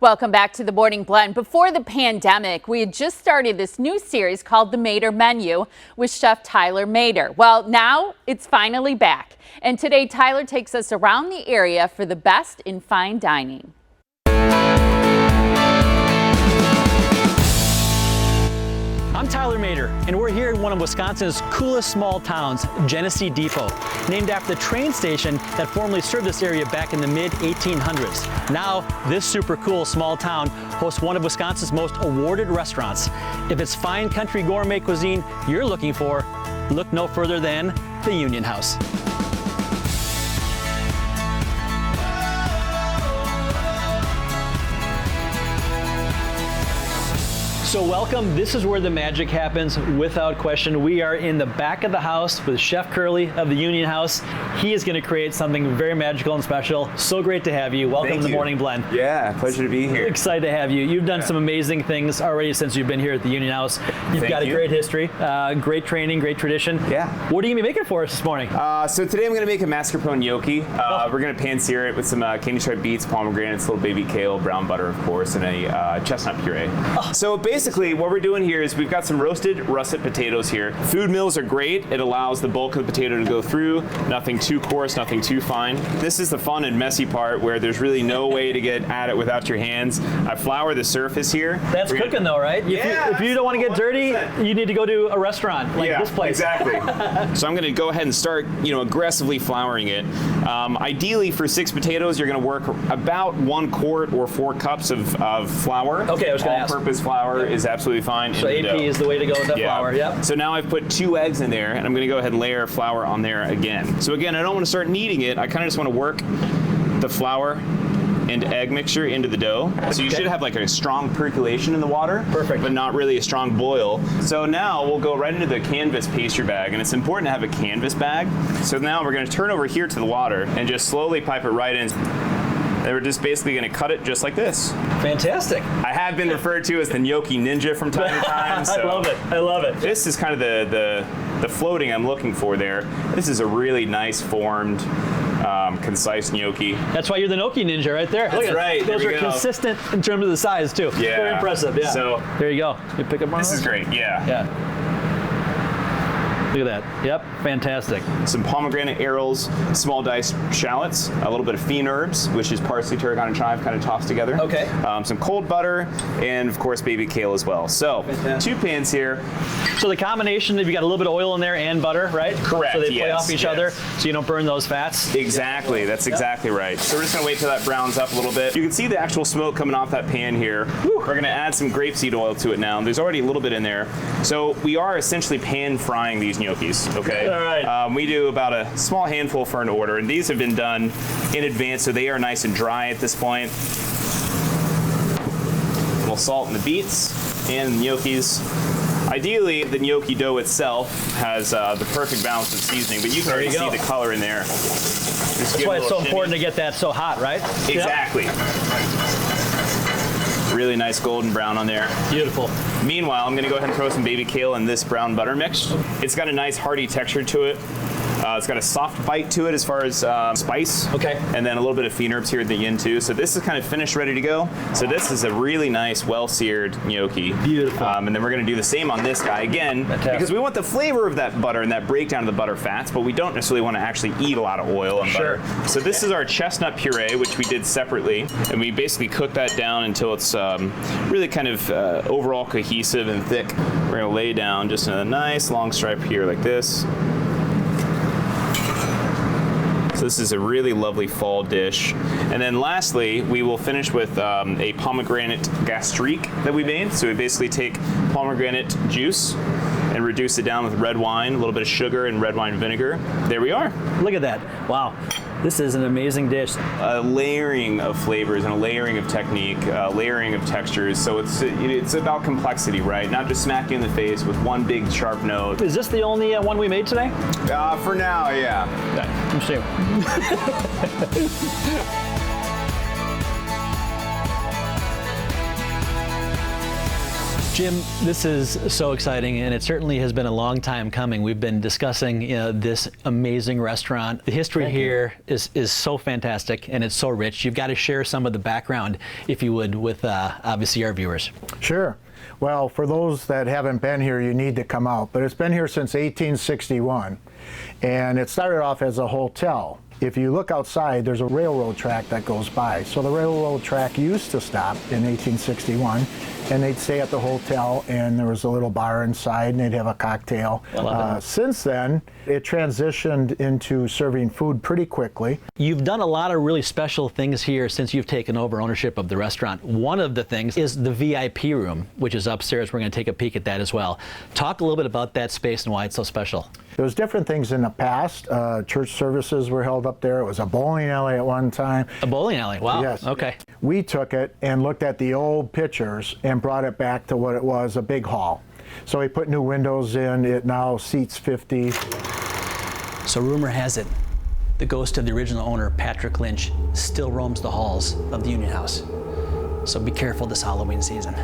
Welcome back to the Morning Blend. Before the pandemic, we had just started this new series called The Mader Menu with Chef Tyler Mader. Well, now it's finally back. And today, Tyler takes us around the area for the best in fine dining. I'm Tyler Mader, and we're here in one of Wisconsin's coolest small towns, Genesee Depot, named after the train station that formerly served this area back in the mid-1800s. Now, this super cool small town hosts one of Wisconsin's most awarded restaurants. If it's fine country gourmet cuisine you're looking for, look no further than the Union House. So welcome, this is where the magic happens without question. We are in the back of the house with Chef Curley of the Union House. He is going to create something very magical and special. So great to have you. Welcome to the Morning Blend. Yeah, pleasure to be here. Excited to have you. You've done some amazing things already since you've been here at the Union House. You've got a great history, great training, great tradition. Yeah. What are you going to be making for us this morning? So today I'm going to make a mascarpone gnocchi. We're going to pan sear it with some candy stripe beets, pomegranates, little baby kale, brown butter of course, and a chestnut puree. So basically what we're doing here is we've got some roasted russet potatoes here. Food mills are great. It allows the bulk of the potato to go through. Nothing too coarse, nothing too fine. This is the fun and messy part where there's really no way to get at it without your hands. I flour the surface here. That's cooking though, right? Yeah, if you don't want to get dirty, 100%. you need to go to a restaurant like this place. Exactly. So I'm going to go ahead and start, aggressively flouring it. Ideally for 6 potatoes, you're going to work about 1 quart or 4 cups of flour. Okay, I was going to ask. All-purpose flour is absolutely fine. So AP is the way to go with that flour, yep. So now I've put 2 eggs in there, and I'm going to go ahead and layer flour on there again. So again, I don't want to start kneading it. I kind of just want to work the flour and egg mixture into the dough. So you should have like a strong percolation in the water. Perfect. But not really a strong boil. So now we'll go right into the canvas pastry bag, and it's important to have a canvas bag. So now we're going to turn over here to the water and just slowly pipe it right in. And we're just basically going to cut it just like this. Fantastic. I have been referred to as the gnocchi ninja from time to time. So I love it. I love it. This is kind of the floating I'm looking for there. This is a really nice formed, concise gnocchi. That's why you're the gnocchi ninja right there. That's right. Those are consistent in terms of the size too. Yeah. Very impressive. Yeah. So there you go. You pick up one. This is great. Yeah. Yeah. Look at that. Yep, fantastic. Some pomegranate arils, small diced shallots, a little bit of fiend herbs, which is parsley, tarragon, and chive kind of tossed together. Okay. Some cold butter, and of course baby kale as well. So, fantastic. 2 pans here. So the combination, you got a little bit of oil in there and butter, right? Correct, So they play yes, off each other, so you don't burn those fats. Exactly, that's exactly right. So we're just gonna wait till that browns up a little bit. You can see the actual smoke coming off that pan here. Whew. We're gonna add some grapeseed oil to it now. There's already a little bit in there. So we are essentially pan frying these gnocchis, okay? All right. We do about a small handful for an order, and these have been done in advance, so they are nice and dry at this point. A little salt in the beets and the gnocchis. Ideally, the gnocchi dough itself has the perfect balance of seasoning, but you can already see the color in there. That's why it's so important to get that so hot, right? Exactly. Yep. Really nice golden brown on there. Beautiful. Meanwhile, I'm going to go ahead and throw some baby kale in this brown butter mix. It's got a nice hearty texture to it. It's got a soft bite to it as far as spice. Okay. And then a little bit of fiend herbs here at the end too. So this is kind of finished, ready to go. So this is a really nice, well-seared gnocchi. Beautiful. And then we're going to do the same on this guy again. Fantastic. Because we want the flavor of that butter and that breakdown of the butter fats, but we don't necessarily want to actually eat a lot of oil and butter. So this is our chestnut puree, which we did separately. And we basically cook that down until it's really kind of overall cohesive and thick. We're going to lay down just a nice long stripe here like this. So this is a really lovely fall dish. And then lastly, we will finish with a pomegranate gastrique that we made. So we basically take pomegranate juice and reduce it down with red wine, a little bit of sugar and red wine vinegar. There we are. Look at that. Wow. This is an amazing dish. A layering of flavors and a layering of technique, layering of textures. So it's about complexity, right? Not just smack you in the face with one big sharp note. Is this the only one we made today? For now, yeah. I'm sure. Jim, this is so exciting, and it certainly has been a long time coming. We've been discussing this amazing restaurant. The history here is so fantastic, and it's so rich. You've got to share some of the background, if you would, with obviously our viewers. Sure. Well, for those that haven't been here, you need to come out. But it's been here since 1861, and it started off as a hotel. If you look outside, there's a railroad track that goes by. So the railroad track used to stop in 1861, and they'd stay at the hotel, and there was a little bar inside, and they'd have a cocktail. Since then, it transitioned into serving food pretty quickly. You've done a lot of really special things here since you've taken over ownership of the restaurant. One of the things is the VIP room, which is upstairs. We're going to take a peek at that as well. Talk a little bit about that space and why it's so special. There was different things in the past. Church services were held up there. It was a bowling alley at one time. A bowling alley, wow. Yes. Okay. We took it and looked at the old pictures and brought it back to what it was, a big hall. So we put new windows in. It now seats 50. So rumor has it, the ghost of the original owner, Patrick Lynch, still roams the halls of the Union House. So be careful this Halloween season.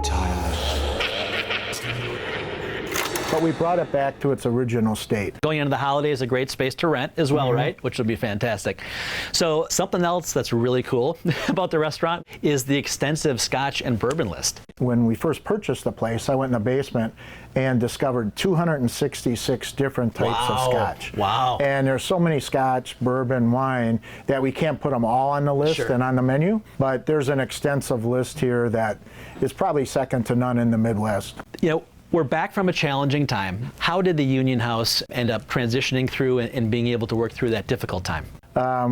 But we brought it back to its original state. Going into the holidays, a great space to rent as well, right? Which would be fantastic. So something else that's really cool about the restaurant is the extensive Scotch and bourbon list. When we first purchased the place, I went in the basement and discovered 266 different types of Scotch. Wow. And there's so many Scotch, bourbon, wine that we can't put them all on the list and on the menu. But there's an extensive list here that is probably second to none in the Midwest. You know, we're back from a challenging time. How did the Union House end up transitioning through and being able to work through that difficult time?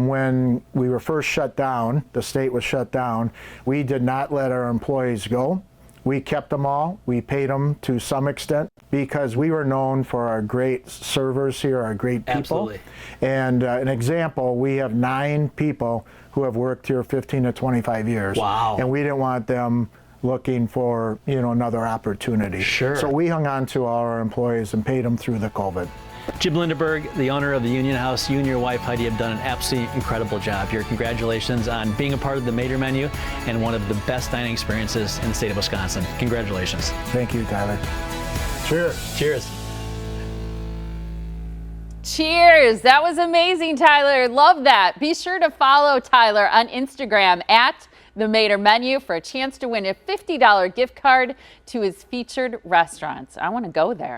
When we were first shut down, the state was shut down, we did not let our employees go. We kept them all. We paid them to some extent because we were known for our great servers here, our great people. Absolutely. And an example, we have 9 people who have worked here 15 to 25 years. Wow. And we didn't want them looking for, another opportunity. Sure. So we hung on to all our employees and paid them through the COVID. Jim Lindeberg, the owner of the Union House, you and your wife Heidi have done an absolutely incredible job here. Congratulations on being a part of the Mater menu and one of the best dining experiences in the state of Wisconsin. Congratulations. Thank you, Tyler. Cheers. Cheers. Cheers. That was amazing, Tyler. Love that. Be sure to follow Tyler on Instagram at The Mater Menu for a chance to win a $50 gift card to his featured restaurants. I want to go there.